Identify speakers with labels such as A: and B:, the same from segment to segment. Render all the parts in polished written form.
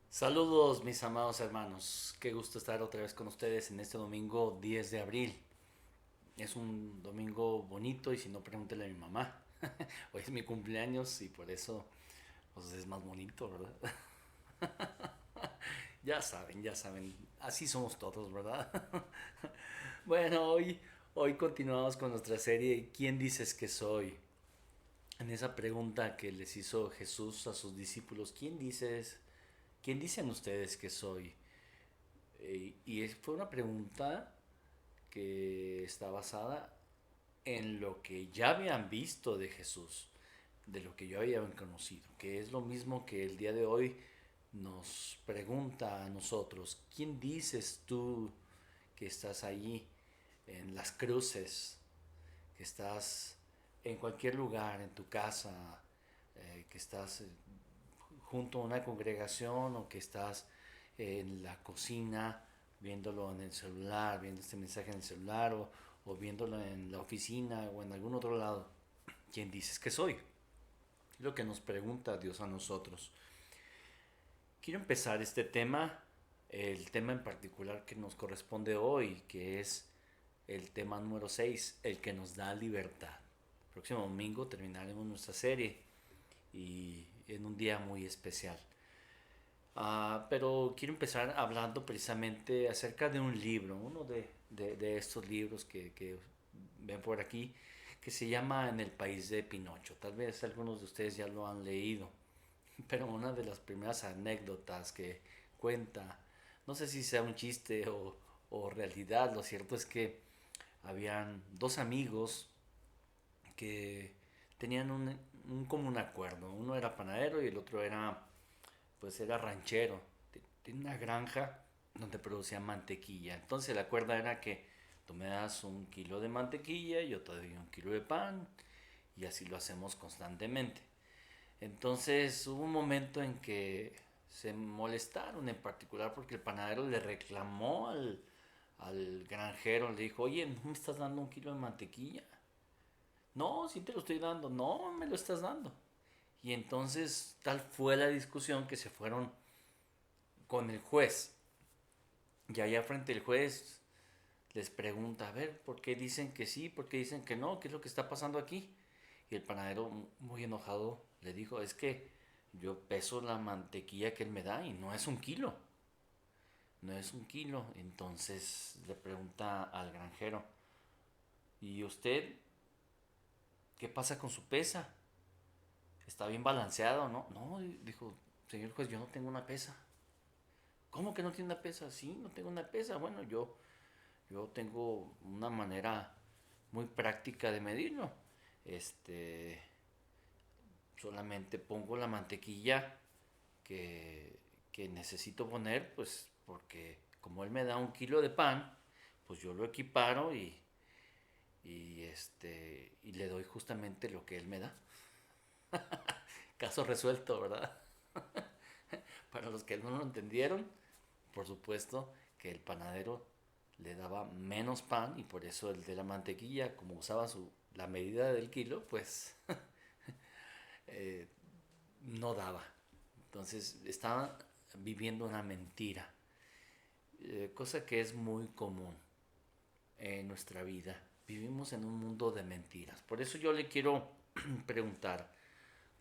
A: Saludos mis amados hermanos, qué gusto estar otra vez con ustedes en este domingo 10 de abril. Es un domingo bonito y si no pregúntele a mi mamá. Hoy es mi cumpleaños y por eso pues, es más bonito, ¿verdad? Ya saben, así somos todos, ¿verdad? Bueno, hoy continuamos con nuestra serie ¿Quién dices que soy? En esa pregunta que les hizo Jesús a sus discípulos, ¿quién dicen ustedes que soy? Fue una pregunta que está basada en lo que ya habían visto de Jesús, de lo que ya habían conocido, que es lo mismo que el día de hoy nos pregunta a nosotros, ¿quién dices tú que estás allí en las cruces, que estás en cualquier lugar, en tu casa, que estás junto a una congregación o que estás en la cocina viéndolo en el celular, viendo este mensaje en el celular o viéndolo en la oficina o en algún otro lado? ¿Quién dices que soy? Es lo que nos pregunta Dios a nosotros. Quiero empezar este tema, el tema en particular que nos corresponde hoy, que es el tema número 6, el que nos da libertad. El próximo domingo terminaremos nuestra serie y en un día muy especial. Pero quiero empezar hablando precisamente acerca de un libro, uno de estos libros que ven por aquí, que se llama En el país de Pinocho. Tal vez algunos de ustedes ya lo han leído, pero una de las primeras anécdotas que cuenta, no sé si sea un chiste o realidad, lo cierto es que habían dos amigos que tenían un común acuerdo. Uno era panadero y el otro era ranchero. Tiene una granja donde producía mantequilla. Entonces la acuerdo era que tú me das 1 kilo de mantequilla, yo te doy 1 kilo de pan y así lo hacemos constantemente. Entonces hubo un momento en que se molestaron en particular porque el panadero le reclamó al granjero, le dijo, oye, ¿no me estás dando 1 kilo de mantequilla? No, sí te lo estoy dando, no me lo estás dando. Y entonces tal fue la discusión que se fueron con el juez. Y allá frente al juez les pregunta, a ver, ¿por qué dicen que sí? ¿Por qué dicen que no? ¿Qué es lo que está pasando aquí? Y el panadero, muy enojado, le dijo, es que yo peso la mantequilla que él me da y no es 1 kilo. No es 1 kilo. Entonces le pregunta al granjero, ¿y usted qué pasa con su pesa? ¿Está bien balanceado, no? No, dijo, señor juez, yo no tengo una pesa. ¿Cómo que no tiene una pesa? Sí, no tengo una pesa. Bueno, yo tengo una manera muy práctica de medirlo. Este, Solamente pongo la mantequilla que necesito poner, pues porque como él me da 1 kilo de pan, pues yo lo equiparo y le doy justamente lo que él me da. Caso resuelto, ¿verdad? Para los que no lo entendieron, por supuesto que el panadero le daba menos pan y por eso el de la mantequilla, como usaba la medida del kilo, pues eh, no daba. Entonces estaba viviendo una mentira, cosa que es muy común en nuestra vida. Vivimos en un mundo de mentiras. Por eso yo le quiero preguntar,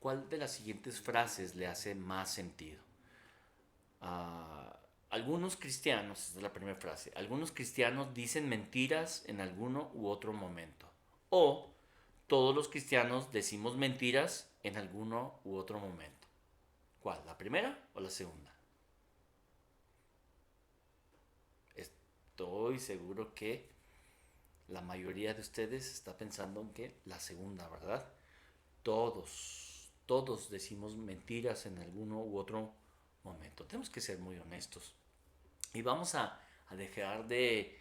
A: ¿cuál de las siguientes frases le hace más sentido? Algunos cristianos, esta es la primera frase, algunos cristianos dicen mentiras en alguno u otro momento. O todos los cristianos decimos mentiras en alguno u otro momento. ¿Cuál? ¿La primera o la segunda? Estoy seguro que la mayoría de ustedes está pensando en que la segunda, ¿verdad? Todos decimos mentiras en alguno u otro momento. Tenemos que ser muy honestos. Y vamos a dejar de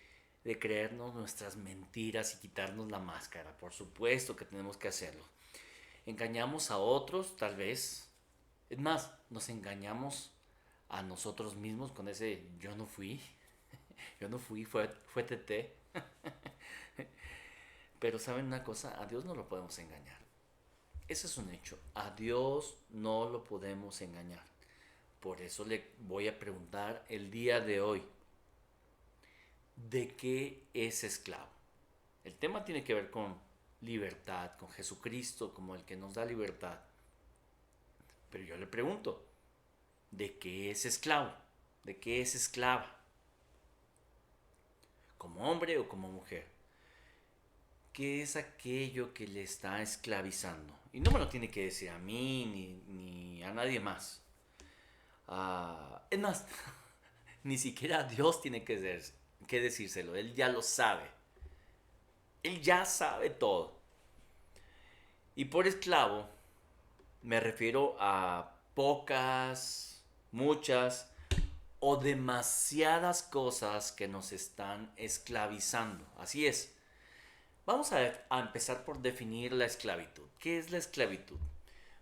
A: creernos nuestras mentiras y quitarnos la máscara. Por supuesto que tenemos que hacerlo. Engañamos a otros, tal vez. Es más, nos engañamos a nosotros mismos con ese yo no fui. Yo no fui, fue TT. Pero saben una cosa, a Dios no lo podemos engañar. Ese es un hecho. A Dios no lo podemos engañar. Por eso le voy a preguntar el día de hoy, ¿de qué es esclavo? El tema tiene que ver con libertad, con Jesucristo como el que nos da libertad. Pero yo le pregunto, ¿de qué es esclavo? ¿De qué es esclava? ¿Como hombre o como mujer? ¿Qué es aquello que le está esclavizando? Y no me lo tiene que decir a mí ni a nadie más. Es más, ni siquiera a Dios tiene que decírselo. Él ya lo sabe. Él ya sabe todo. Y por esclavo me refiero a pocas, muchas o demasiadas cosas que nos están esclavizando. Así es. Vamos a empezar por definir la esclavitud. ¿Qué es la esclavitud?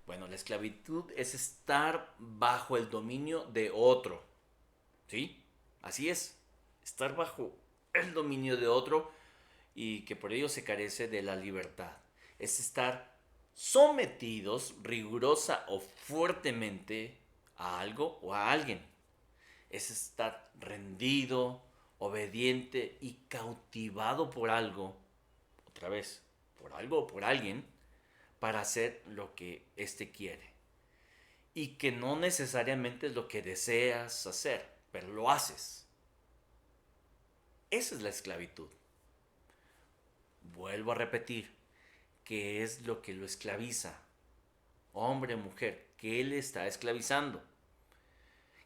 A: Bueno, la esclavitud es estar bajo el dominio de otro. ¿Sí? Así es. Estar bajo el dominio de otro y que por ello se carece de la libertad. Es estar sometidos rigurosa o fuertemente a algo o a alguien. Es estar rendido, obediente y cautivado por algo, otra vez, por algo o por alguien, para hacer lo que éste quiere. Y que no necesariamente es lo que deseas hacer, pero lo haces. Esa es la esclavitud. Vuelvo a repetir, ¿qué es lo que lo esclaviza? Hombre o mujer, ¿qué le está esclavizando?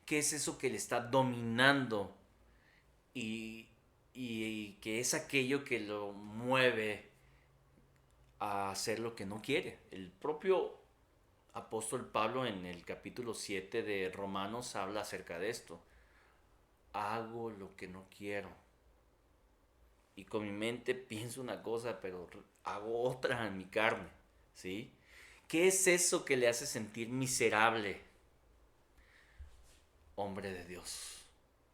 A: ¿Qué es eso que le está dominando? Y, y que es aquello que lo mueve a hacer lo que no quiere. El propio apóstol Pablo en el capítulo 7 de Romanos habla acerca de esto. Hago lo que no quiero. Y con mi mente pienso una cosa, pero hago otra en mi carne. ¿Sí? ¿Qué es eso que le hace sentir miserable? Hombre de Dios,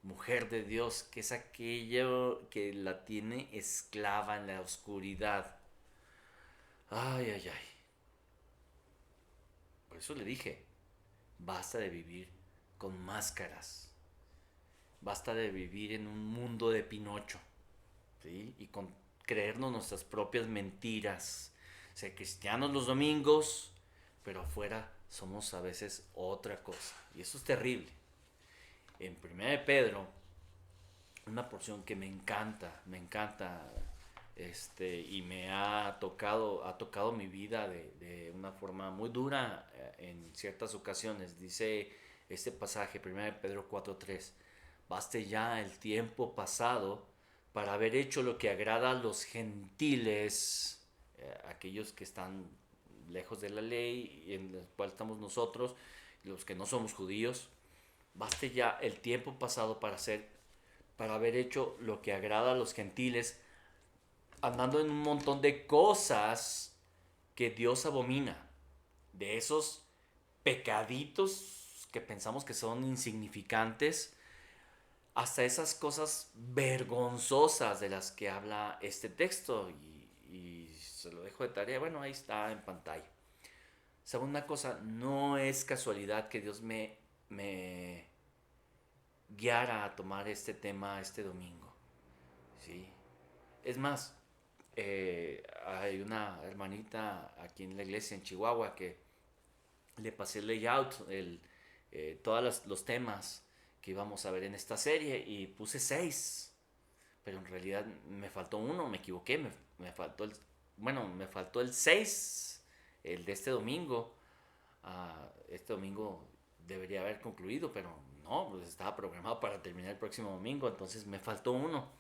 A: mujer de Dios, que es aquello que la tiene esclava en la oscuridad. Ay, ay, ay. Por eso le dije, basta de vivir con máscaras. Basta de vivir en un mundo de Pinocho, ¿sí? Y con creernos nuestras propias mentiras. Ser cristianos los domingos, pero afuera somos a veces otra cosa. Y eso es terrible. En 1 de Pedro, una porción que me encanta, y me ha tocado mi vida de una forma muy dura en ciertas ocasiones. Dice este pasaje, 1 de Pedro 4:3, baste ya el tiempo pasado para haber hecho lo que agrada a los gentiles, aquellos que están lejos de la ley, y en el cual estamos nosotros, los que no somos judíos. Baste ya el tiempo pasado para haber hecho lo que agrada a los gentiles, andando en un montón de cosas que Dios abomina, de esos pecaditos que pensamos que son insignificantes, hasta esas cosas vergonzosas de las que habla este texto. Y se lo dejo de tarea, bueno, ahí está en pantalla. Segunda cosa, no es casualidad que Dios me guiara a tomar este tema este domingo. ¿Sí? Es más, hay una hermanita aquí en la iglesia en Chihuahua que le pasé el layout, todos los temas que íbamos a ver en esta serie y puse 6, pero en realidad me faltó uno, me equivoqué, me faltó el 6, el de este domingo. Este domingo debería haber concluido, pero no, pues estaba programado para terminar el próximo domingo, entonces me faltó uno.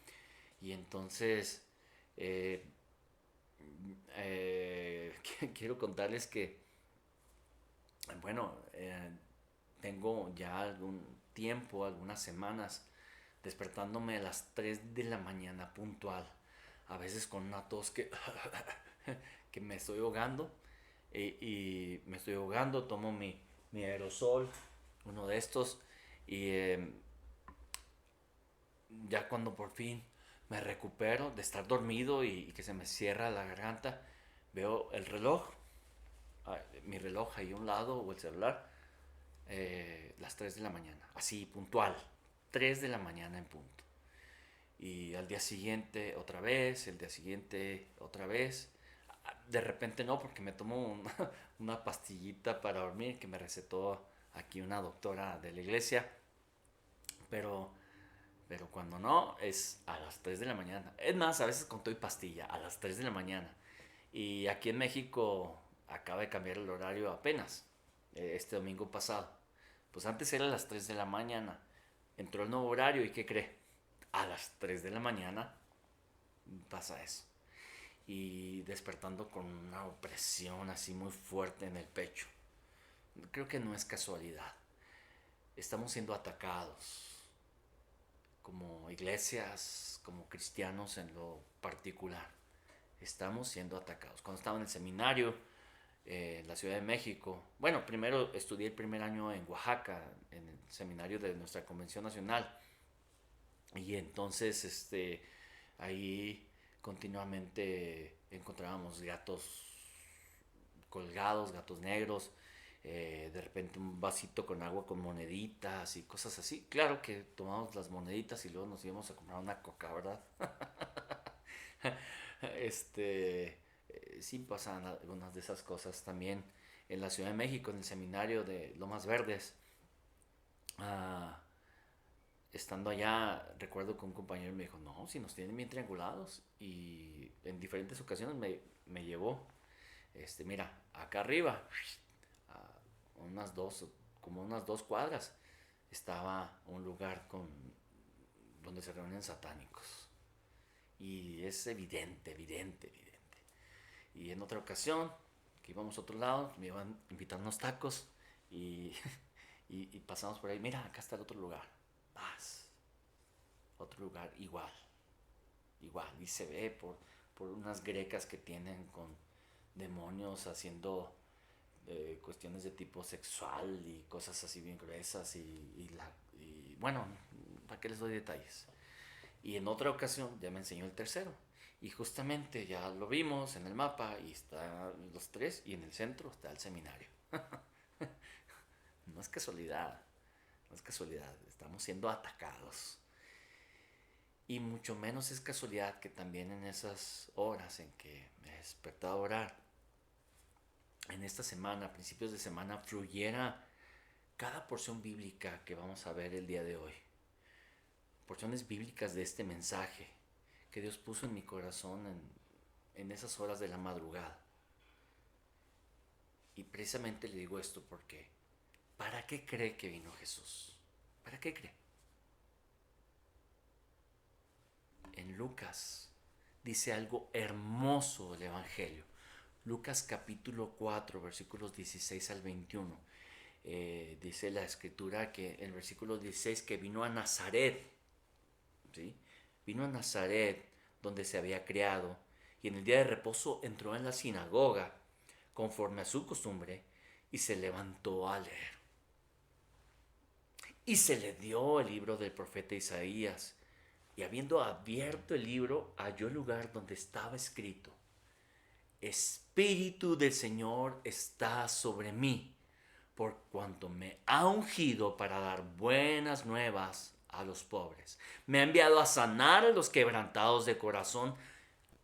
A: Y entonces eh, quiero contarles que, bueno, tengo ya algún tiempo, algunas semanas, despertándome a las 3 de la mañana puntual, a veces con una tos que me estoy ahogando, y me estoy ahogando, tomo mi aerosol, uno de estos, y ya cuando por fin me recupero de estar dormido y que se me cierra la garganta, veo el reloj mi reloj ahí a un lado o el celular, las 3 de la mañana, así puntual, 3 de la mañana en punto. Y al día siguiente otra vez, el día siguiente otra vez. De repente no, porque me tomo una pastillita para dormir que me recetó aquí una doctora de la iglesia, pero, pero cuando no es a las 3 de la mañana. Es más, a veces con todo y pastilla, a las 3 de la mañana. Y aquí en México acaba de cambiar el horario apenas, este domingo pasado. Pues antes era a las 3 de la mañana. Entró el nuevo horario y ¿qué cree? A las 3 de la mañana pasa eso. Y despertando con una opresión así muy fuerte en el pecho. Creo que no es casualidad. Estamos siendo atacados como iglesias, como cristianos en lo particular. Estamos siendo atacados. Cuando estaba en el seminario, en la Ciudad de México, bueno, primero estudié el primer año en Oaxaca, en el seminario de nuestra Convención Nacional. Y entonces, ahí continuamente encontrábamos gatos colgados, gatos negros, de repente un vasito con agua con moneditas y cosas así. Claro que tomamos las moneditas y luego nos íbamos a comprar una coca, ¿verdad? Sí pasan algunas de esas cosas también en la Ciudad de México, en el seminario de Lomas Verdes. Ah, estando allá, recuerdo que un compañero me dijo, no, si nos tienen bien triangulados. Y en diferentes ocasiones me llevó, mira, acá arriba, a como unas 2 cuadras, estaba un lugar donde se reúnen satánicos. Y es evidente, evidente, evidente. Y en otra ocasión, que íbamos a otro lado, me iban a invitar unos tacos y, y pasamos por ahí, mira, acá está el otro lugar. Paz. Otro lugar igual, igual. Y se ve por unas grecas que tienen con demonios haciendo cuestiones de tipo sexual y cosas así bien gruesas y bueno, ¿para qué les doy detalles? Y en otra ocasión ya me enseñó el tercero. Y justamente ya lo vimos en el mapa y están los tres y en el centro está el seminario. No es casualidad, no es casualidad, estamos siendo atacados. Y mucho menos es casualidad que también en esas horas en que me he despertado a orar, en esta semana, a principios de semana, fluyera cada porción bíblica que vamos a ver el día de hoy. Porciones bíblicas de este mensaje que Dios puso en mi corazón en esas horas de la madrugada. Y precisamente le digo esto porque, ¿para qué cree que vino Jesús? ¿Para qué cree? En Lucas dice algo hermoso del Evangelio. Lucas capítulo 4, versículos 16 al 21. Dice la escritura que el versículo 16 que vino a Nazaret, ¿sí? Vino a Nazaret donde se había criado y en el día de reposo entró en la sinagoga conforme a su costumbre y se levantó a leer. Y se le dio el libro del profeta Isaías y habiendo abierto el libro halló el lugar donde estaba escrito: Espíritu del Señor está sobre mí, por cuanto me ha ungido para dar buenas nuevas a los pobres. Me ha enviado a sanar a los quebrantados de corazón,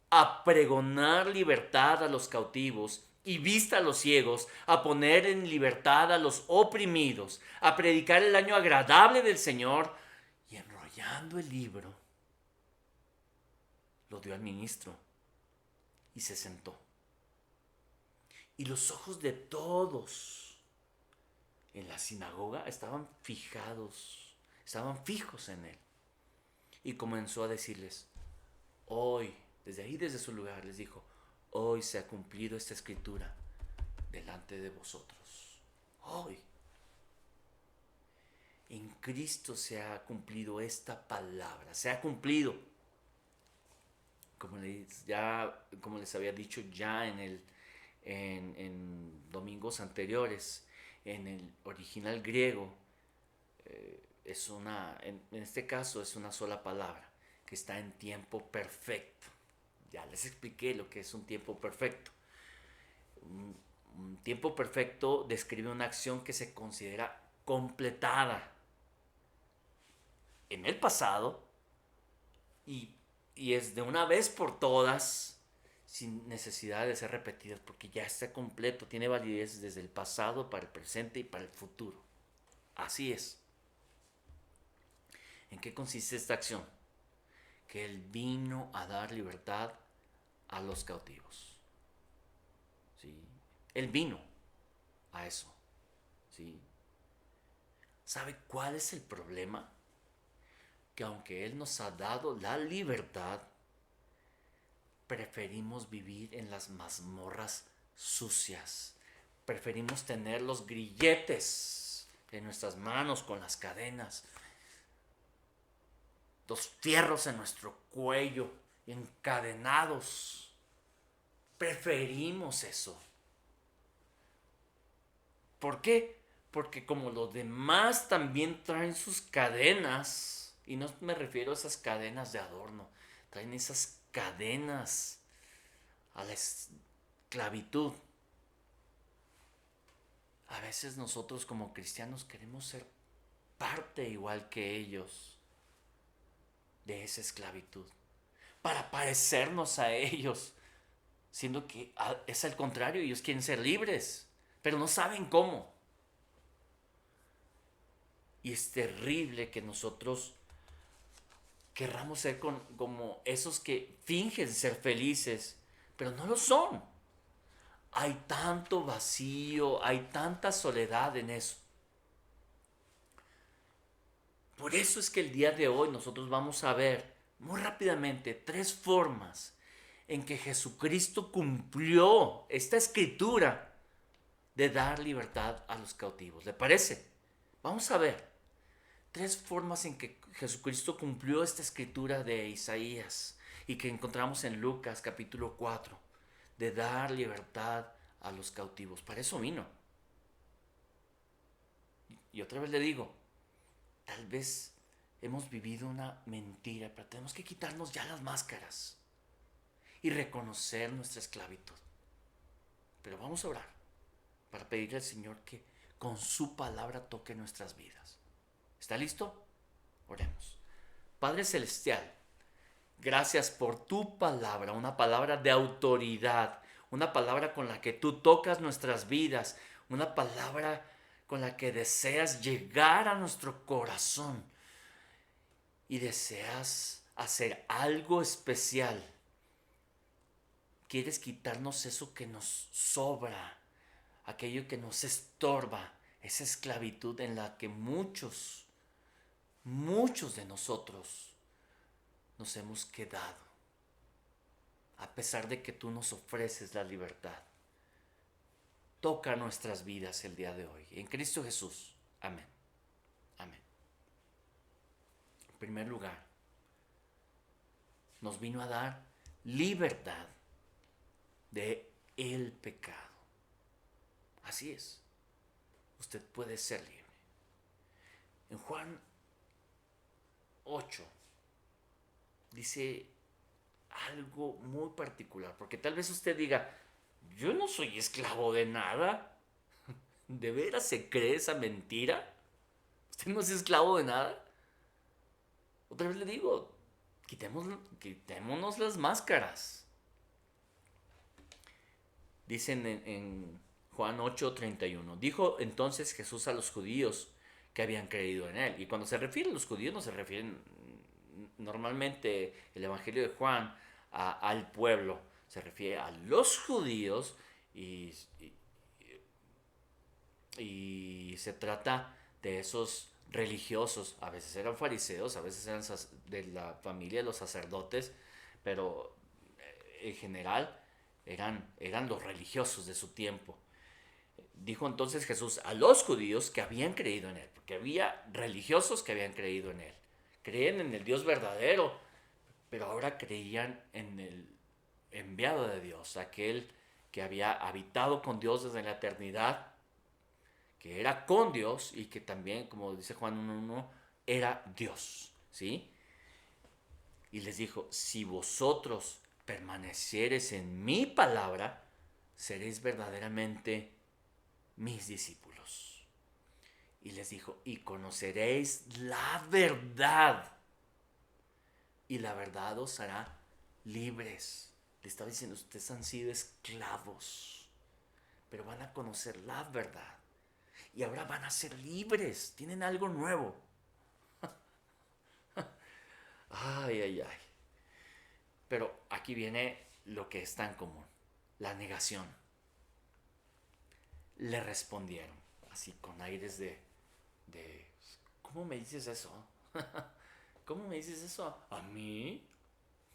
A: a pregonar libertad a los cautivos y vista a los ciegos, a poner en libertad a los oprimidos, a predicar el año agradable del Señor. Y enrollando el libro, lo dio al ministro y se sentó. Y los ojos de todos en la sinagoga estaban fijos en él. Y comenzó a decirles, hoy, desde su lugar, les dijo, hoy se ha cumplido esta escritura delante de vosotros. Hoy. En Cristo se ha cumplido esta palabra, se ha cumplido. Como les había dicho ya en domingos anteriores, en el original griego, en este caso es una sola palabra que está en tiempo perfecto. Ya les expliqué lo que es un tiempo perfecto. Un tiempo perfecto describe una acción que se considera completada en el pasado y, y es de una vez por todas, sin necesidad de ser repetidas, porque ya está completo, tiene validez desde el pasado para el presente y para el futuro. Así es. ¿En qué consiste esta acción? Que Él vino a dar libertad a los cautivos. ¿Sí? Él vino a eso. ¿Sí? ¿Sabe cuál es el problema? Que aunque Él nos ha dado la libertad, preferimos vivir en las mazmorras sucias. Preferimos tener los grilletes en nuestras manos con las cadenas, los fierros en nuestro cuello, encadenados. Preferimos eso. ¿Por qué? Porque como los demás también traen sus cadenas, y no me refiero a esas cadenas de adorno, traen esas cadenas a la esclavitud. A veces nosotros como cristianos queremos ser parte igual que ellos de esa esclavitud, para parecernos a ellos, siendo que es al contrario, ellos quieren ser libres, pero no saben cómo. Y es terrible que nosotros querramos ser como esos que fingen ser felices, pero no lo son. Hay tanto vacío, hay tanta soledad en eso. Por eso es que el día de hoy nosotros vamos a ver muy rápidamente 3 formas en que Jesucristo cumplió esta escritura de dar libertad a los cautivos. ¿Le parece? Vamos a ver 3 formas en que Jesucristo cumplió esta escritura de Isaías y que encontramos en Lucas capítulo 4, de dar libertad a los cautivos. Para eso vino. Y otra vez le digo, tal vez hemos vivido una mentira, pero tenemos que quitarnos ya las máscaras y reconocer nuestra esclavitud. Pero vamos a orar para pedirle al Señor que con su palabra toque nuestras vidas. ¿Está listo? Oremos. Padre Celestial, gracias por tu palabra, una palabra de autoridad, una palabra con la que tú tocas nuestras vidas, una palabra con la que deseas llegar a nuestro corazón y deseas hacer algo especial. Quieres quitarnos eso que nos sobra, aquello que nos estorba, esa esclavitud en la que muchos de nosotros nos hemos quedado, a pesar de que tú nos ofreces la libertad. Toca nuestras vidas el día de hoy. En Cristo Jesús. Amén. Amén. En primer lugar, nos vino a dar libertad de el pecado. Así es. Usted puede ser libre. En Juan 8 dice algo muy particular, porque tal vez usted diga, yo no soy esclavo de nada. ¿De veras se cree esa mentira? ¿Usted no es esclavo de nada? Otra vez le digo, quitémonos las máscaras. Dicen en Juan 8:31, dijo entonces Jesús a los judíos que habían creído en él. Y cuando se refiere a los judíos no se refieren normalmente el Evangelio de Juan al pueblo, se refiere a los judíos y se trata de esos religiosos, a veces eran fariseos, a veces eran de la familia de los sacerdotes, pero en general eran los religiosos de su tiempo. Dijo entonces Jesús a los judíos que habían creído en él, porque había religiosos que habían creído en él, creían en el Dios verdadero, pero ahora creían en el enviado de Dios, aquel que había habitado con Dios desde la eternidad, que era con Dios y que también, como dice Juan 1:1, era Dios, ¿sí? Y les dijo, si vosotros permaneciereis en mi palabra, seréis verdaderamente mis discípulos. Y les dijo, y conoceréis la verdad, y la verdad os hará libres. Le estaba diciendo, ustedes han sido esclavos, pero van a conocer la verdad. Y ahora van a ser libres, tienen algo nuevo. Ay, ay, ay. Pero aquí viene lo que está en común, la negación. Le respondieron, así con aires de ¿cómo me dices eso? ¿Cómo me dices eso? ¿A mí?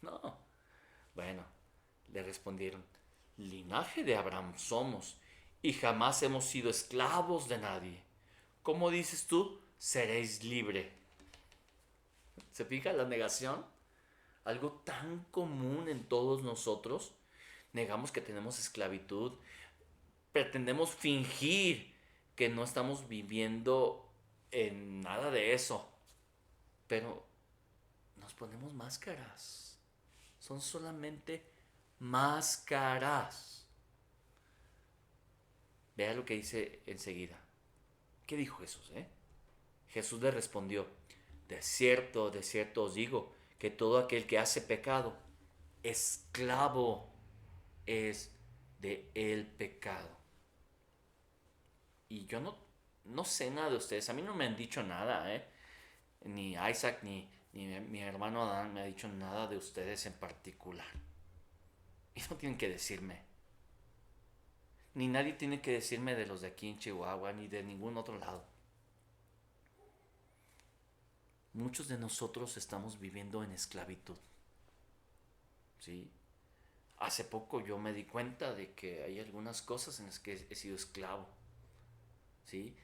A: No. Bueno, le respondieron, linaje de Abraham somos y jamás hemos sido esclavos de nadie. ¿Cómo dices tú? Seréis libre. ¿Se fija la negación? Algo tan común en todos nosotros. Negamos que tenemos esclavitud. Pretendemos fingir que no estamos viviendo en nada de eso. Pero nos ponemos máscaras. Son solamente máscaras. Vea lo que dice enseguida. ¿Qué dijo Jesús? Jesús le respondió, de cierto os digo, que todo aquel que hace pecado, esclavo es de el pecado. Y yo no sé nada de ustedes, a mí no me han dicho nada, ni Isaac ni mi hermano Adán me ha dicho nada de ustedes en particular. Y no tienen que decirme. Ni nadie tiene que decirme de los de aquí en Chihuahua, ni de ningún otro lado. Muchos de nosotros estamos viviendo en esclavitud. ¿Sí? Hace poco yo me di cuenta de que hay algunas cosas en las que he sido esclavo. ¿Sí?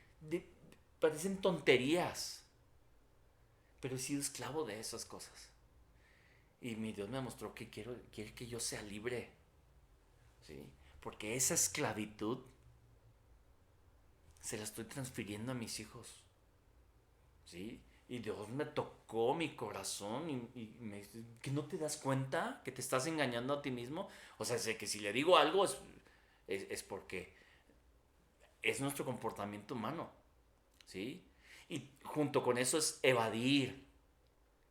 A: Parecen tonterías, pero he sido esclavo de esas cosas. Y mi Dios me mostró que quiere que yo sea libre. ¿Sí? Porque esa esclavitud se la estoy transfiriendo a mis hijos. ¿Sí? Y Dios me tocó mi corazón y me dice, ¿que no te das cuenta que te estás engañando a ti mismo? O sea, sé que si le digo algo es porque es nuestro comportamiento humano. ¿Sí? Y junto con eso es evadir,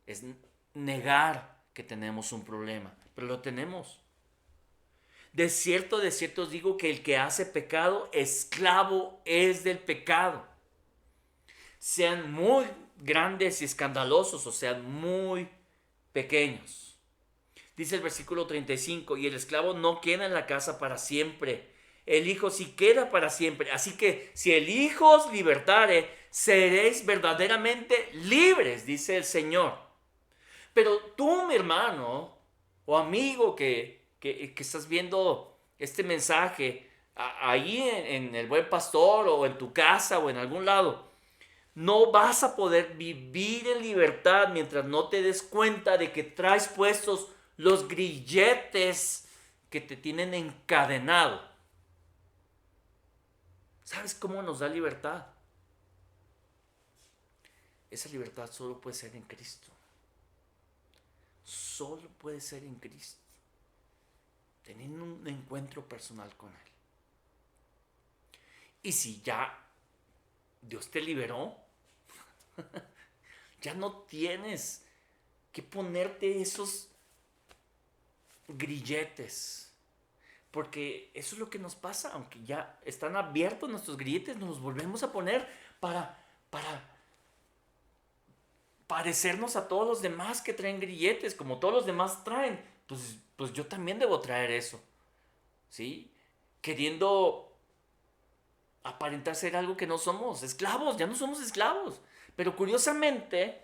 A: es negar que tenemos un problema, pero lo tenemos. De cierto os digo que el que hace pecado, esclavo es del pecado. Sean muy grandes y escandalosos o sean muy pequeños. Dice el versículo 35, y el esclavo no queda en la casa para siempre, el Hijo sí queda para siempre. Así que si el Hijo os libertare, seréis verdaderamente libres, dice el Señor. Pero tú, mi hermano o amigo que estás viendo este mensaje ahí en el Buen Pastor o en tu casa o en algún lado, no vas a poder vivir en libertad mientras no te des cuenta de que traes puestos los grilletes que te tienen encadenado. ¿Sabes cómo nos da libertad? Esa libertad solo puede ser en Cristo. Solo puede ser en Cristo. Teniendo un encuentro personal con Él. Y si ya Dios te liberó, ya no tienes que ponerte esos grilletes. Porque eso es lo que nos pasa, aunque ya están abiertos nuestros grilletes, nos los volvemos a poner para parecernos a todos los demás que traen grilletes, como todos los demás traen. Pues yo también debo traer eso, ¿sí? Queriendo aparentar ser algo que no somos, esclavos, ya no somos esclavos. Pero curiosamente,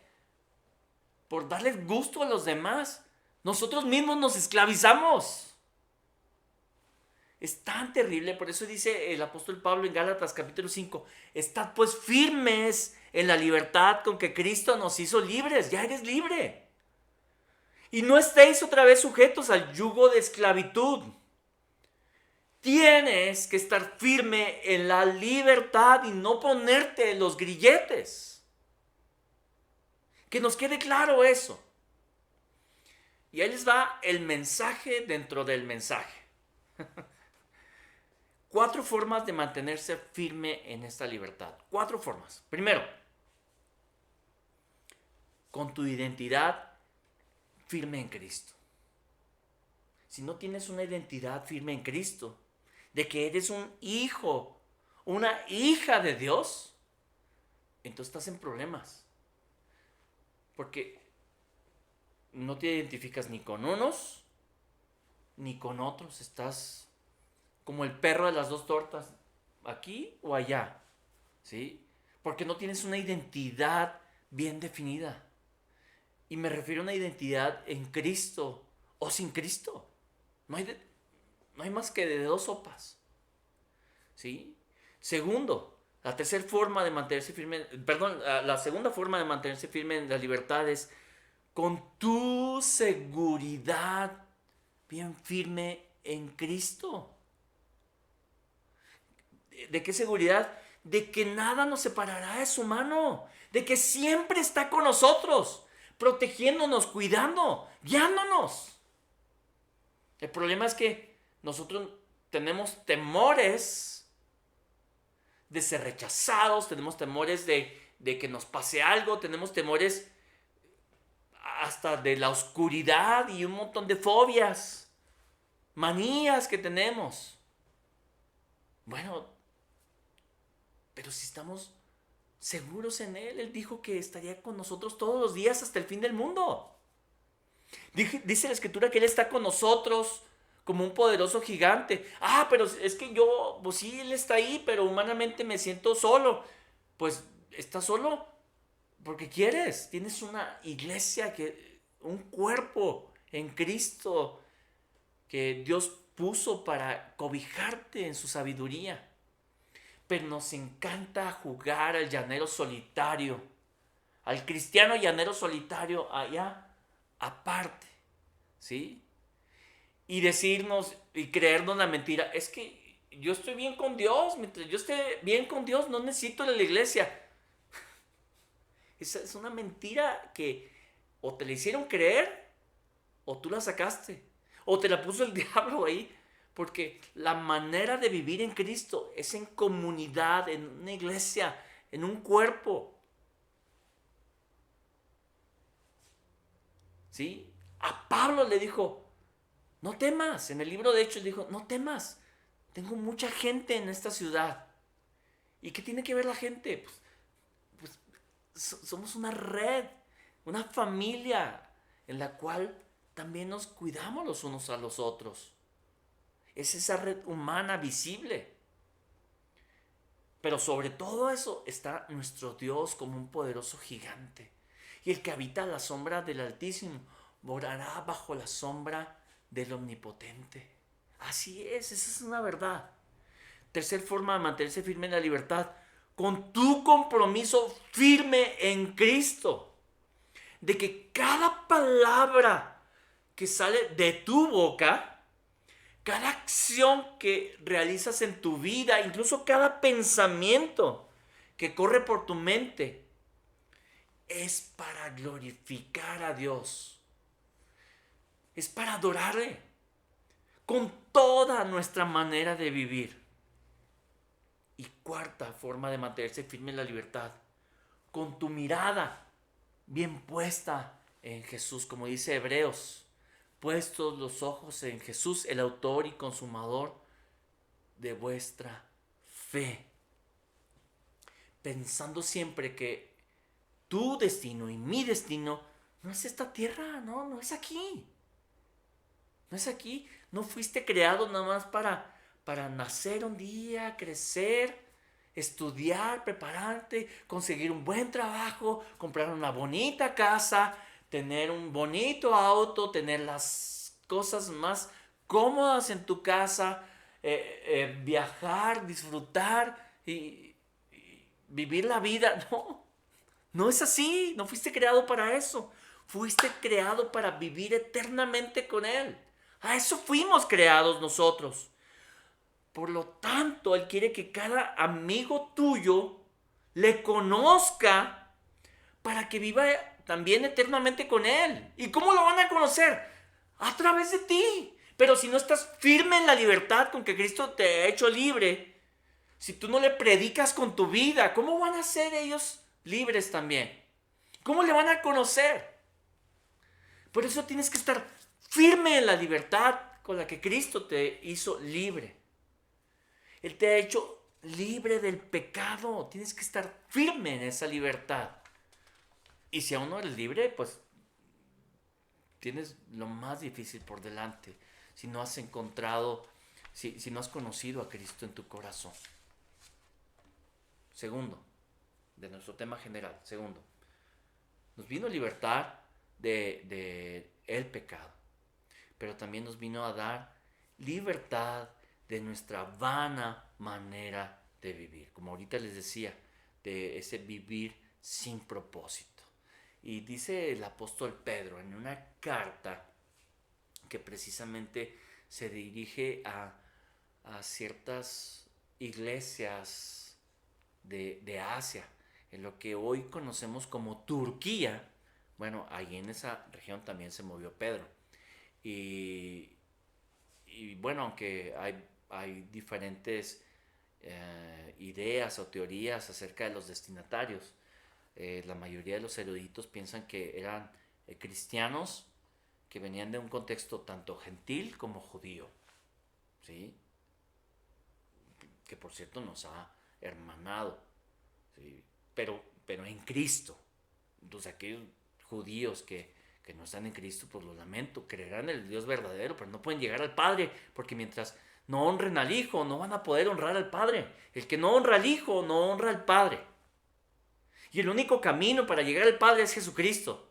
A: por darle gusto a los demás, nosotros mismos nos esclavizamos. Es tan terrible, por eso dice el apóstol Pablo en Gálatas capítulo 5, estad pues firmes en la libertad con que Cristo nos hizo libres, ya eres libre. Y no estéis otra vez sujetos al yugo de esclavitud. Tienes que estar firme en la libertad y no ponerte los grilletes. Que nos quede claro eso. Y ahí les va el mensaje dentro del mensaje. 4 formas de mantenerse firme en esta libertad. 4 formas. Primero, con tu identidad firme en Cristo. Si no tienes una identidad firme en Cristo, de que eres un hijo, una hija de Dios, entonces estás en problemas. Porque no te identificas ni con unos ni con otros. Estás como el perro de las 2 tortas, aquí o allá, ¿sí? Porque no tienes una identidad bien definida. Y me refiero a una identidad en Cristo o sin Cristo. No hay más que de 2 sopas, ¿sí? Segundo, la segunda forma de mantenerse firme en la libertad es con tu seguridad bien firme en Cristo. ¿De qué seguridad? De que nada nos separará de su mano, de que siempre está con nosotros, protegiéndonos, cuidando, guiándonos. El problema es que nosotros tenemos temores de ser rechazados, tenemos temores de que nos pase algo, tenemos temores hasta de la oscuridad y un montón de fobias, manías que tenemos. Bueno, pero si estamos seguros en Él, Él dijo que estaría con nosotros todos los días hasta el fin del mundo. Dice la Escritura que Él está con nosotros como un poderoso gigante. Pero es que yo, pues sí, Él está ahí, pero humanamente me siento solo. Pues, ¿estás solo? Porque quieres. Tienes una iglesia, un cuerpo en Cristo que Dios puso para cobijarte en su sabiduría. Pero nos encanta jugar al llanero solitario, al cristiano llanero solitario allá aparte, ¿sí? Y decirnos y creernos la mentira, es que yo estoy bien con Dios, mientras yo esté bien con Dios no necesito ir a la iglesia. Esa es una mentira que o te la hicieron creer o tú la sacaste, o te la puso el diablo ahí. Porque la manera de vivir en Cristo es en comunidad, en una iglesia, en un cuerpo. ¿Sí? A Pablo le dijo, no temas. En el libro de Hechos dijo, no temas. Tengo mucha gente en esta ciudad. ¿Y qué tiene que ver la gente? Pues somos una red, una familia en la cual también nos cuidamos los unos a los otros. Es esa red humana visible. Pero sobre todo eso está nuestro Dios como un poderoso gigante. Y el que habita a la sombra del Altísimo morará bajo la sombra del Omnipotente. Así es, esa es una verdad. Tercer forma de mantenerse firme en la libertad, con tu compromiso firme en Cristo. De que cada palabra que sale de tu boca, cada acción que realizas en tu vida, incluso cada pensamiento que corre por tu mente, es para glorificar a Dios. Es para adorarle con toda nuestra manera de vivir. Y cuarta forma de mantenerse firme en la libertad, con tu mirada bien puesta en Jesús, como dice Hebreos. Puestos los ojos en Jesús, el autor y consumador de vuestra fe. Pensando siempre que tu destino y mi destino no es esta tierra, no es aquí. No es aquí. No fuiste creado nada más para nacer un día, crecer, estudiar, prepararte, conseguir un buen trabajo, comprar una bonita casa, tener un bonito auto, tener las cosas más cómodas en tu casa, viajar, disfrutar y vivir la vida. No es así. No fuiste creado para eso. Fuiste creado para vivir eternamente con Él. A eso fuimos creados nosotros. Por lo tanto, Él quiere que cada amigo tuyo le conozca para que viva también eternamente con Él. ¿Y cómo lo van a conocer? A través de ti. Pero si no estás firme en la libertad con que Cristo te ha hecho libre, si tú no le predicas con tu vida, ¿cómo van a ser ellos libres también? ¿Cómo le van a conocer? Por eso tienes que estar firme en la libertad con la que Cristo te hizo libre. Él te ha hecho libre del pecado. Tienes que estar firme en esa libertad. Y si aún no eres libre, pues tienes lo más difícil por delante. Si no has encontrado, si no has conocido a Cristo en tu corazón. Segundo, de nuestro tema general. Segundo, nos vino libertad de el pecado, pero también nos vino a dar libertad de nuestra vana manera de vivir. Como ahorita les decía, de ese vivir sin propósito. Y dice el apóstol Pedro en una carta que precisamente se dirige a ciertas iglesias de Asia, en lo que hoy conocemos como Turquía. Bueno, ahí en esa región también se movió Pedro. Y, y bueno, aunque hay diferentes ideas o teorías acerca de los destinatarios, la mayoría de los eruditos piensan que eran cristianos que venían de un contexto tanto gentil como judío, ¿sí? Que por cierto nos ha hermanado, ¿sí? Pero en Cristo. Entonces aquellos judíos que no están en Cristo, pues lo lamento, creerán en el Dios verdadero, pero no pueden llegar al Padre, porque mientras no honren al Hijo, no van a poder honrar al Padre. El que no honra al Hijo, no honra al Padre. Y el único camino para llegar al Padre es Jesucristo.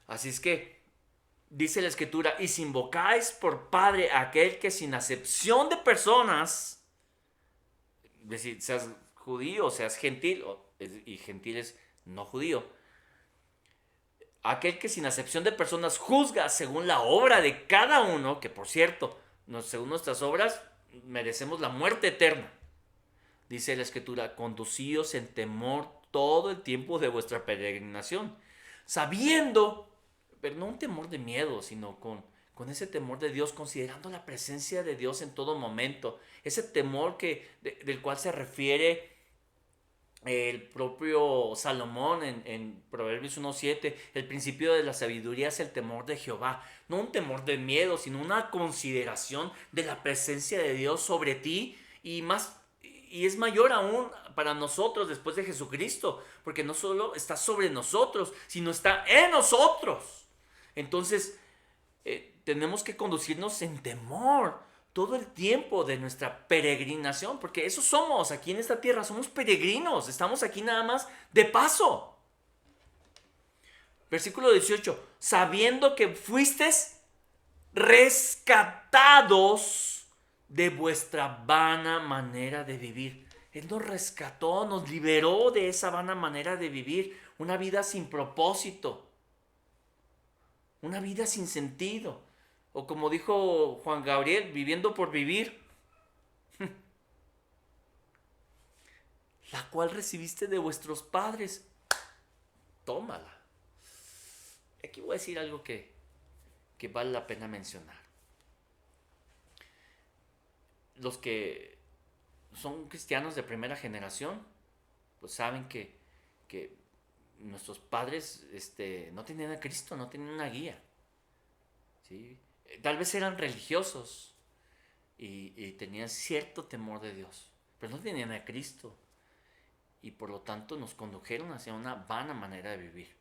A: Así es que, dice la Escritura, y si invocáis por Padre a aquel que sin acepción de personas, es decir, seas judío, seas gentil, y gentil es no judío, aquel que sin acepción de personas juzga según la obra de cada uno, que por cierto, según nuestras obras, merecemos la muerte eterna. Dice la Escritura, conducíos en temor todo el tiempo de vuestra peregrinación, sabiendo, pero no un temor de miedo, sino con ese temor de Dios, considerando la presencia de Dios en todo momento, ese temor del cual se refiere el propio Salomón en Proverbios 1:7, el principio de la sabiduría es el temor de Jehová. No un temor de miedo, sino una consideración de la presencia de Dios sobre ti y es mayor aún para nosotros después de Jesucristo, porque no solo está sobre nosotros, sino está en nosotros. Entonces, tenemos que conducirnos en temor todo el tiempo de nuestra peregrinación, porque eso somos aquí en esta tierra, somos peregrinos, estamos aquí nada más de paso. Versículo 18, sabiendo que fuisteis rescatados de vuestra vana manera de vivir. Él nos rescató, nos liberó de esa vana manera de vivir, una vida sin propósito, una vida sin sentido. O como dijo Juan Gabriel, viviendo por vivir, la cual recibiste de vuestros padres. Tómala. Aquí voy a decir algo que vale la pena mencionar. Los que son cristianos de primera generación, pues saben que nuestros padres no tenían a Cristo, no tenían una guía, ¿sí? Tal vez eran religiosos y tenían cierto temor de Dios, pero no tenían a Cristo y por lo tanto nos condujeron hacia una vana manera de vivir.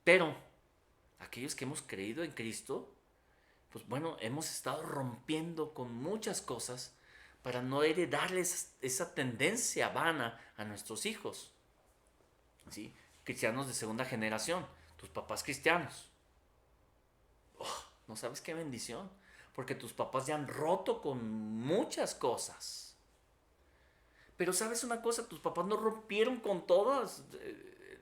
A: Pero aquellos que hemos creído en Cristo, pues bueno, hemos estado rompiendo con muchas cosas para no heredarles esa tendencia vana a nuestros hijos, ¿sí? Cristianos de segunda generación, tus papás cristianos. No sabes qué bendición, porque tus papás ya han roto con muchas cosas. Pero sabes una cosa, tus papás no rompieron con todas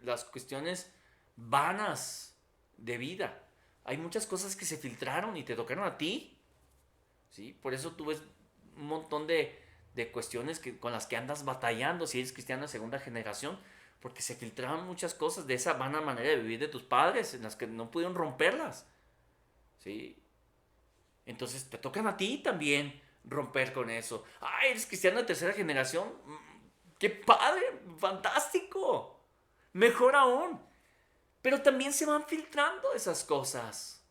A: las cuestiones vanas de vida. Hay muchas cosas que se filtraron y te tocaron a ti, ¿sí? Por eso tú ves un montón de cuestiones con las que andas batallando si eres cristiano de segunda generación, porque se filtraron muchas cosas de esa vana manera de vivir de tus padres en las que no pudieron romperlas, ¿sí? Entonces te tocan a ti también romper con eso. Ay, eres cristiano de tercera generación. ¡Qué padre! ¡Fantástico! Mejor aún. Pero también se van filtrando esas cosas.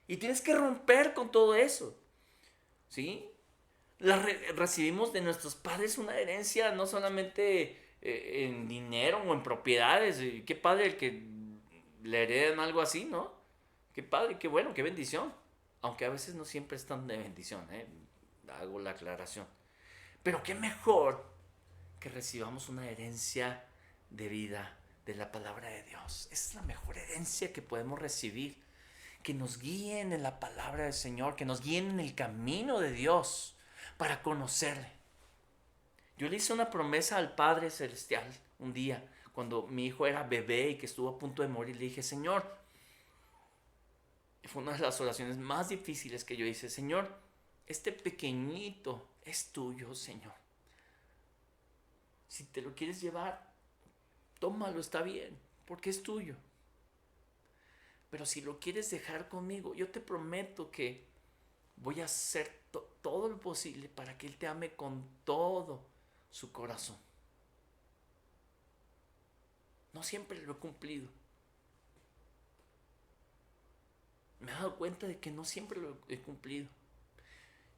A: Y tienes que romper con todo eso. ¿Sí? Recibimos de nuestros padres una herencia no solamente en dinero o en propiedades. Qué padre el que le hereden algo así, ¿no? Qué padre, qué bueno, qué bendición. Aunque a veces no siempre es tan de bendición, ¿eh? Hago la aclaración. Pero qué mejor que recibamos una herencia de vida de la palabra de Dios. Es la mejor herencia que podemos recibir. Que nos guíen en la palabra del Señor, que nos guíen en el camino de Dios para conocerle. Yo le hice una promesa al Padre Celestial un día, cuando mi hijo era bebé y que estuvo a punto de morir. Le dije, Señor, fue una de las oraciones más difíciles que yo hice. Señor, este pequeñito es tuyo, Señor. Si te lo quieres llevar, tómalo, está bien, porque es tuyo. Pero si lo quieres dejar conmigo, yo te prometo que voy a hacer todo lo posible para que Él te ame con todo su corazón. No siempre lo he cumplido. Me he dado cuenta de que no siempre lo he cumplido.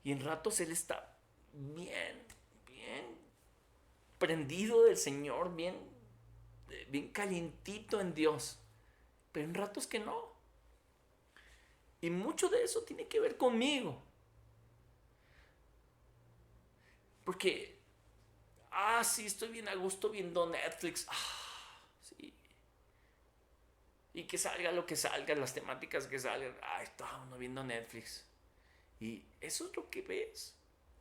A: Y en ratos Él está bien prendido del Señor, bien calientito en Dios. Pero en ratos que no. Y mucho de eso tiene que ver conmigo. Porque, sí, estoy bien a gusto viendo Netflix. Sí. Y que salga lo que salga, las temáticas que salgan. Está uno viendo Netflix. Y eso es lo que ves.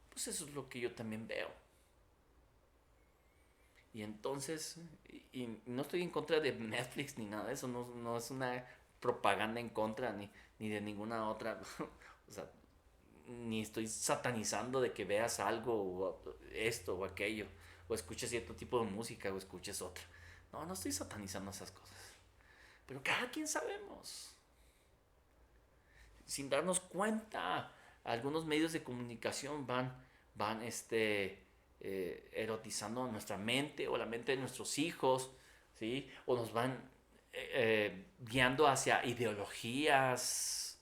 A: Pues eso es lo que yo también veo. Y entonces, y no estoy en contra de Netflix ni nada de eso. No es una propaganda en contra ni de ninguna otra. O sea, ni estoy satanizando de que veas algo o esto o aquello, o escuches cierto tipo de música o escuches otra. No estoy satanizando esas cosas. Pero cada quien sabemos. Sin darnos cuenta, algunos medios de comunicación van erotizando nuestra mente o la mente de nuestros hijos, ¿sí? O nos van guiando hacia ideologías,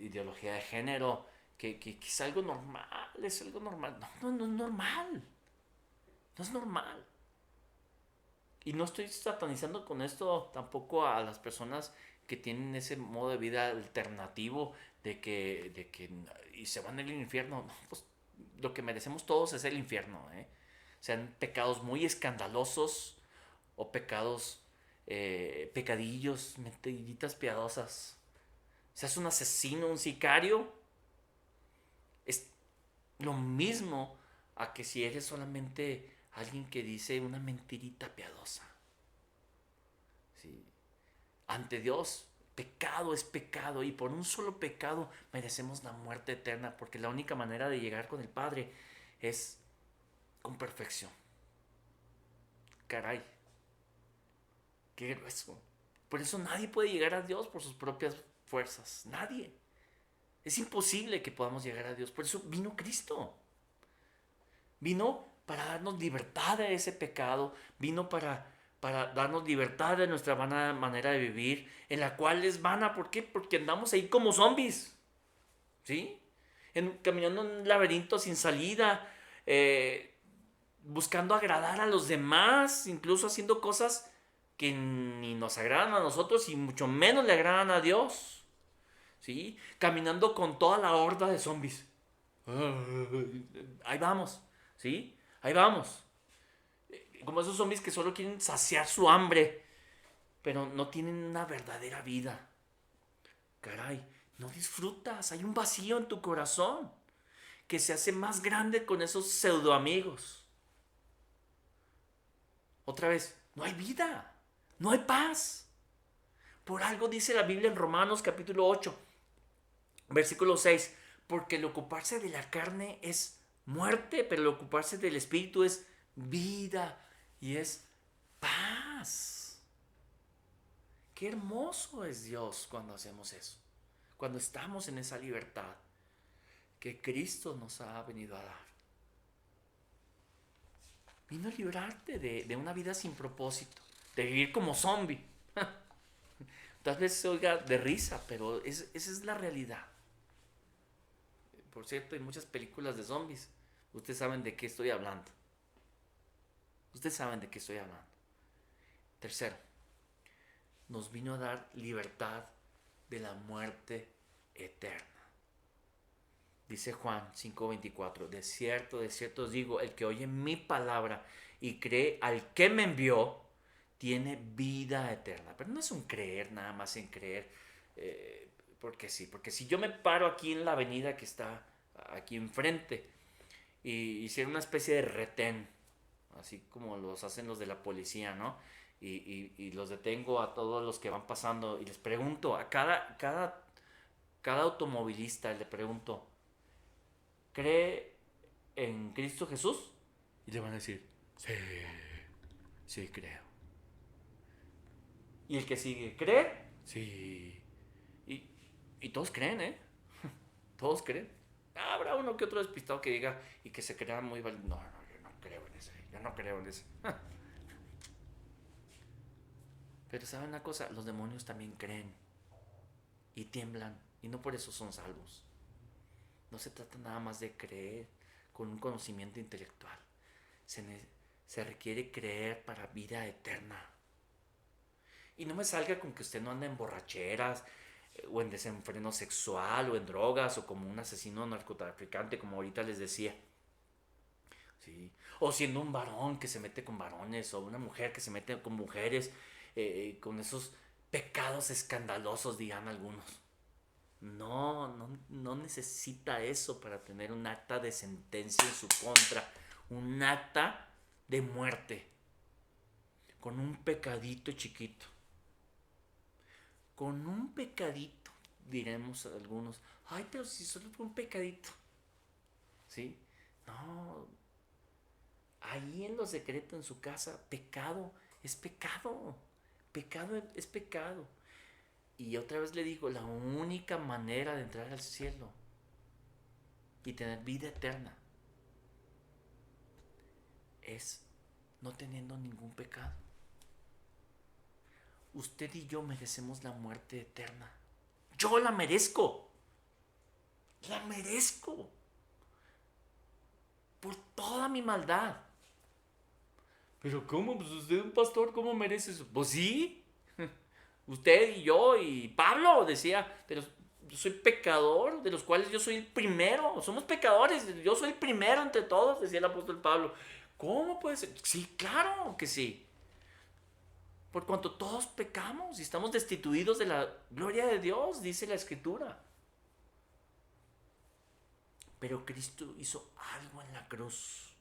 A: ideología de género, que es algo normal, es algo normal. No es normal. No es normal. Y no estoy satanizando con esto tampoco a las personas que tienen ese modo de vida alternativo de que y se van al infierno. No, pues lo que merecemos todos es el infierno, ¿eh? Sean pecados muy escandalosos o pecados, pecadillos, mentallitas piadosas. Seas un asesino, un sicario, es lo mismo a que si eres solamente alguien que dice una mentirita piadosa. ¿Sí? Ante Dios, pecado es pecado y por un solo pecado merecemos la muerte eterna, porque la única manera de llegar con el Padre es con perfección. Caray, qué grueso. Por eso nadie puede llegar a Dios por sus propias fuerzas. Nadie. Es imposible que podamos llegar a Dios. Por eso vino Cristo. Vino para darnos libertad de ese pecado. Vino para darnos libertad de nuestra vana manera de vivir, en la cual es vana. ¿Por qué? Porque andamos ahí como zombies. ¿Sí? Caminando en un laberinto sin salida, buscando agradar a los demás, incluso haciendo cosas que ni nos agradan a nosotros y mucho menos le agradan a Dios. ¿Sí? Caminando con toda la horda de zombies. Ahí vamos, ¿sí? Ahí vamos. Como esos zombies que solo quieren saciar su hambre, pero no tienen una verdadera vida. Caray, no disfrutas, hay un vacío en tu corazón que se hace más grande con esos pseudo amigos. Otra vez, no hay vida, no hay paz. Por algo dice la Biblia en Romanos capítulo 8, versículo 6, porque el ocuparse de la carne es muerte, pero el ocuparse del espíritu es vida y es paz. Qué hermoso es Dios cuando hacemos eso, cuando estamos en esa libertad. que Cristo nos ha venido a dar. Vino a librarte de una vida sin propósito, de vivir como zombie. Tal vez se oiga de risa, pero esa es la realidad. Por cierto, hay muchas películas de zombies. Ustedes saben de qué estoy hablando. Ustedes saben de qué estoy hablando. Tercero, nos vino a dar libertad de la muerte eterna. Dice Juan 5:24, de cierto os digo, el que oye mi palabra y cree al que me envió, tiene vida eterna. Pero no es un creer, nada más en creer, porque sí. Porque si yo me paro aquí en la avenida que está aquí enfrente y hiciera una especie de retén, así como los hacen los de la policía, ¿no? Y los detengo a todos los que van pasando y les pregunto, a cada automovilista le pregunto, ¿cree en Cristo Jesús? Y le van a decir, sí creo. Y el que sigue, ¿cree? Sí. Y todos creen, ¿eh? Todos creen. Habrá uno que otro despistado que diga y que se crea muy valiente. No, yo no creo en ese. Yo no creo en ese. Pero ¿saben una cosa? Los demonios también creen y tiemblan y no por eso son salvos. No se trata nada más de creer con un conocimiento intelectual. Se requiere creer para vida eterna. Y no me salga con que usted no anda en borracheras o en desenfreno sexual o en drogas o como un asesino narcotraficante, como ahorita les decía. ¿Sí? O siendo un varón que se mete con varones o una mujer que se mete con mujeres, con esos pecados escandalosos, digan algunos. No necesita eso para tener un acta de sentencia en su contra, un acta de muerte, con un pecadito chiquito. Con un pecadito, diremos algunos, ay, pero si solo fue un pecadito. ¿Sí? No, ahí en lo secreto, en su casa, pecado es pecado. Pecado es pecado. Y otra vez le digo, la única manera de entrar al cielo y tener vida eterna es no teniendo ningún pecado. Usted y yo merecemos la muerte eterna. Yo la merezco. La merezco. Por toda mi maldad. Pero ¿cómo? Pues usted es un pastor, ¿cómo merece eso? Pues sí. Usted y yo y Pablo decía, pero yo soy pecador, de los cuales yo soy el primero. Somos pecadores, yo soy el primero entre todos, decía el apóstol Pablo. ¿Cómo puede ser? Sí, claro que sí. Por cuanto todos pecamos y estamos destituidos de la gloria de Dios, dice la Escritura. Pero Cristo hizo algo en la cruz.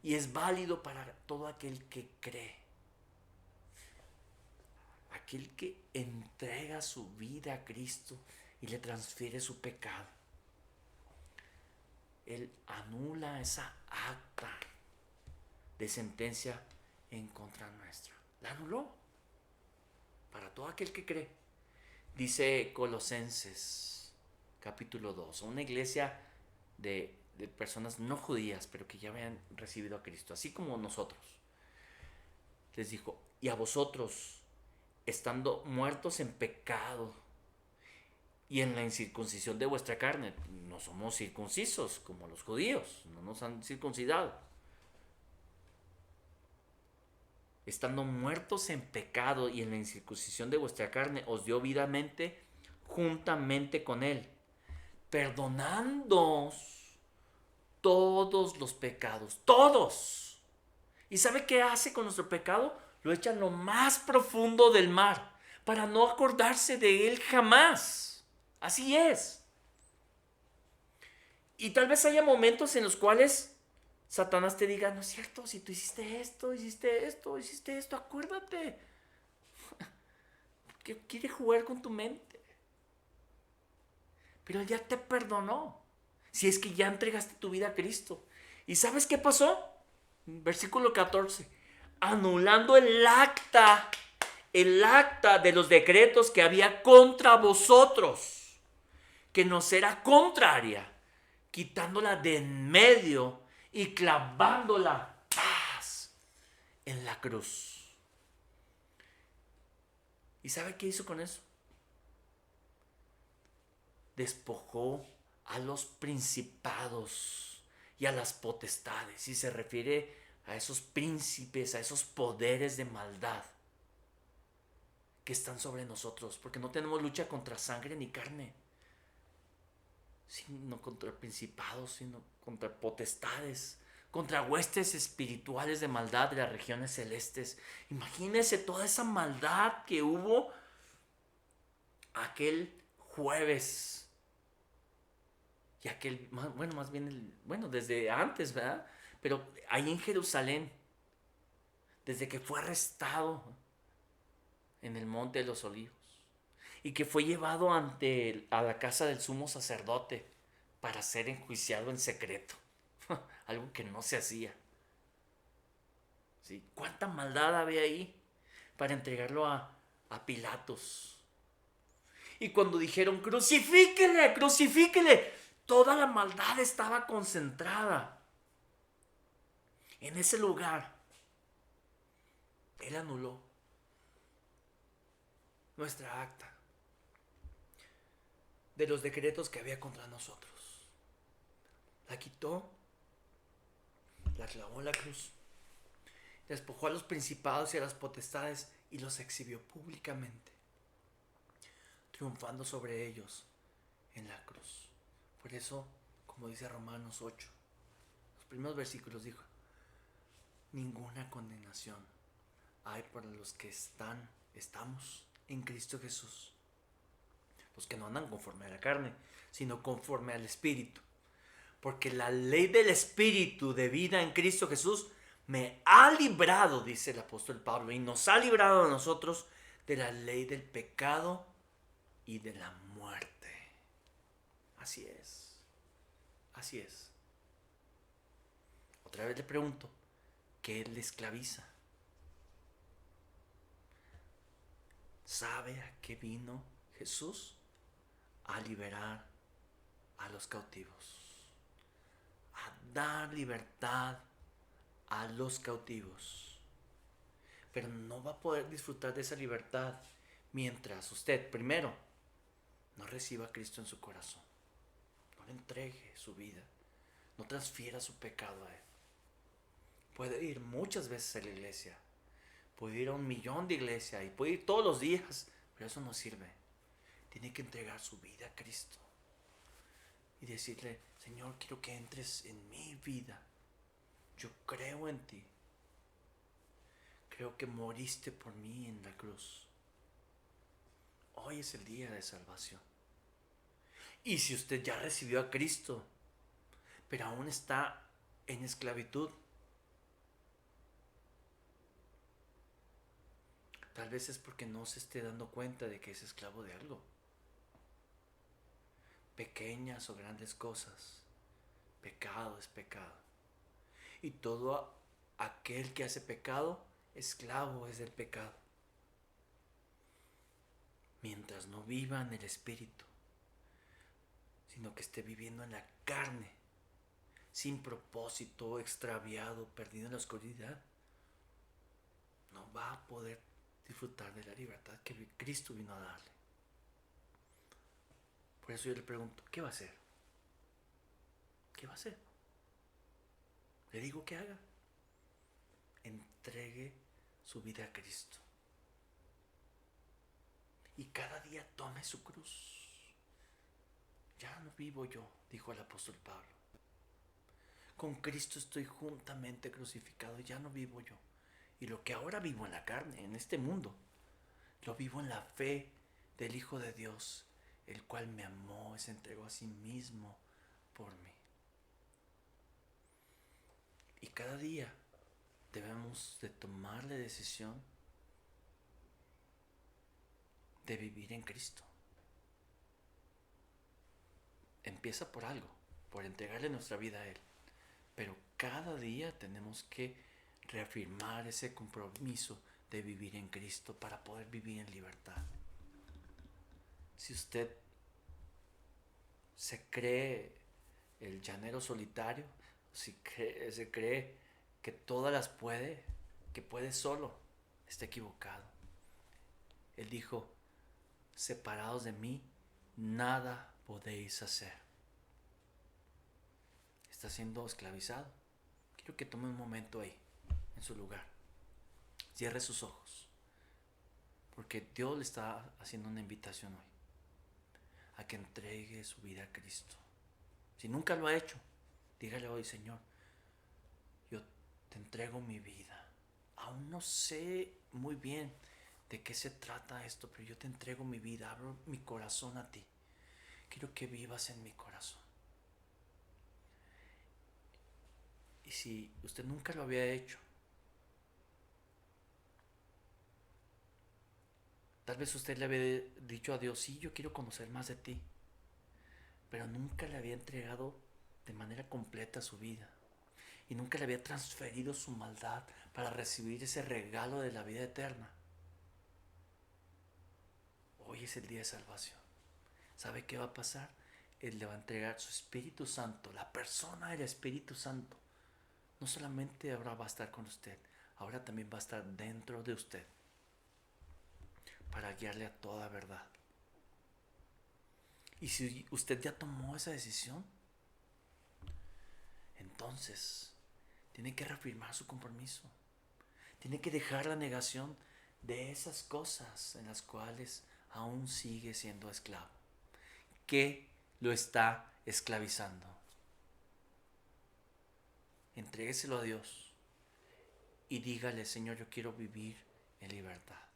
A: Y es válido para todo aquel que cree. Aquel que entrega su vida a Cristo y le transfiere su pecado. Él anula esa acta de sentencia en contra nuestra. La anuló para todo aquel que cree. Dice Colosenses capítulo 2, una iglesia de personas no judías, pero que ya habían recibido a Cristo, así como nosotros. Les dijo, y a vosotros, estando muertos en pecado y en la incircuncisión de vuestra carne, no somos circuncisos como los judíos, no nos han circuncidado. Estando muertos en pecado y en la incircuncisión de vuestra carne, os dio vidamente juntamente con él, perdonándoos todos los pecados, todos. ¿Y sabe qué hace con nuestro pecado? Lo echa en lo más profundo del mar, para no acordarse de él jamás. Así es. Y tal vez haya momentos en los cuales Satanás te diga, no es cierto, si tú hiciste esto, acuérdate. Que quiere jugar con tu mente. Pero él ya te perdonó. Si es que ya entregaste tu vida a Cristo. ¿Y sabes qué pasó? Versículo 14. Anulando el acta de los decretos que había contra vosotros, que nos era contraria, quitándola de en medio y clavándola ¡paz! En la cruz. ¿Y sabe qué hizo con eso? Despojó a los principados y a las potestades, y se refiere a esos príncipes, a esos poderes de maldad que están sobre nosotros, porque no tenemos lucha contra sangre ni carne, sino contra principados, sino contra potestades, contra huestes espirituales de maldad de las regiones celestes. Imagínense toda esa maldad que hubo aquel jueves. Y aquel, bueno, más bien, desde antes, ¿verdad? Pero ahí en Jerusalén, desde que fue arrestado en el Monte de los Olivos y que fue llevado a la casa del sumo sacerdote para ser enjuiciado en secreto, algo que no se hacía. ¿Sí? ¿Cuánta maldad había ahí para entregarlo a Pilatos? Y cuando dijeron, crucifíquele, crucifíquele, toda la maldad estaba concentrada en ese lugar. Él anuló nuestra acta de los decretos que había contra nosotros. La quitó, la clavó en la cruz, despojó a los principados y a las potestades y los exhibió públicamente, triunfando sobre ellos en la cruz. Por eso, como dice Romanos 8, los primeros versículos dijo, ninguna condenación hay para los que estamos en Cristo Jesús. Los que no andan conforme a la carne, sino conforme al Espíritu. Porque la ley del Espíritu de vida en Cristo Jesús me ha librado, dice el apóstol Pablo, y nos ha librado a nosotros de la ley del pecado y de la muerte. Así es. Así es. Otra vez le pregunto, ¿qué le esclaviza? ¿Sabe a qué vino Jesús? A liberar a los cautivos, a dar libertad a los cautivos. Pero no va a poder disfrutar de esa libertad mientras usted, primero, no reciba a Cristo en su corazón, no le entregue su vida, no transfiera su pecado a Él. Puede ir muchas veces a la iglesia, puede ir a 1,000,000 de iglesias y puede ir todos los días, pero eso no sirve. Tiene que entregar su vida a Cristo y decirle, Señor, quiero que entres en mi vida. Yo creo en ti. Creo que moriste por mí en la cruz. Hoy es el día de salvación. Y si usted ya recibió a Cristo, pero aún está en esclavitud, tal vez es porque no se esté dando cuenta de que es esclavo de algo. Pequeñas o grandes cosas, pecado es pecado. Y todo aquel que hace pecado, esclavo es del pecado. Mientras no viva en el Espíritu, sino que esté viviendo en la carne, sin propósito, extraviado, perdido en la oscuridad, no va a poder disfrutar de la libertad que Cristo vino a darle. Por eso yo le pregunto, ¿qué va a hacer? ¿Qué va a hacer? Le digo que haga. Entregue su vida a Cristo. Y cada día tome su cruz. Ya no vivo yo, dijo el apóstol Pablo. Con Cristo estoy juntamente crucificado, ya no vivo yo. Y lo que ahora vivo en la carne, en este mundo, lo vivo en la fe del Hijo de Dios, el cual me amó y se entregó a sí mismo por mí. Y cada día debemos de tomar la decisión de vivir en Cristo. Empieza por algo, por entregarle nuestra vida a Él. Pero cada día tenemos que reafirmar ese compromiso de vivir en Cristo para poder vivir en libertad. Si usted se cree el llanero solitario, se cree que todas las puede, que puede solo, está equivocado. Él dijo, separados de mí, nada podéis hacer. Está siendo esclavizado. Quiero que tome un momento ahí, en su lugar. Cierre sus ojos, porque Dios le está haciendo una invitación hoy a que entregue su vida a Cristo. Si nunca lo ha hecho, dígale hoy, Señor, yo te entrego mi vida. Aún no sé muy bien de qué se trata esto, pero yo te entrego mi vida, abro mi corazón a ti. Quiero que vivas en mi corazón. Y si usted nunca lo había hecho, tal vez usted le había dicho a Dios, sí, yo quiero conocer más de ti, pero nunca le había entregado de manera completa su vida. Y nunca le había transferido su maldad para recibir ese regalo de la vida eterna. Hoy es el día de salvación. ¿Sabe qué va a pasar? Él le va a entregar su Espíritu Santo, la persona del Espíritu Santo. No solamente ahora va a estar con usted, ahora también va a estar dentro de usted para guiarle a toda verdad. Y si usted ya tomó esa decisión, entonces tiene que reafirmar su compromiso. Tiene que dejar la negación de esas cosas en las cuales aún sigue siendo esclavo. ¿Qué lo está esclavizando? Entrégueselo a Dios y dígale, Señor, yo quiero vivir en libertad.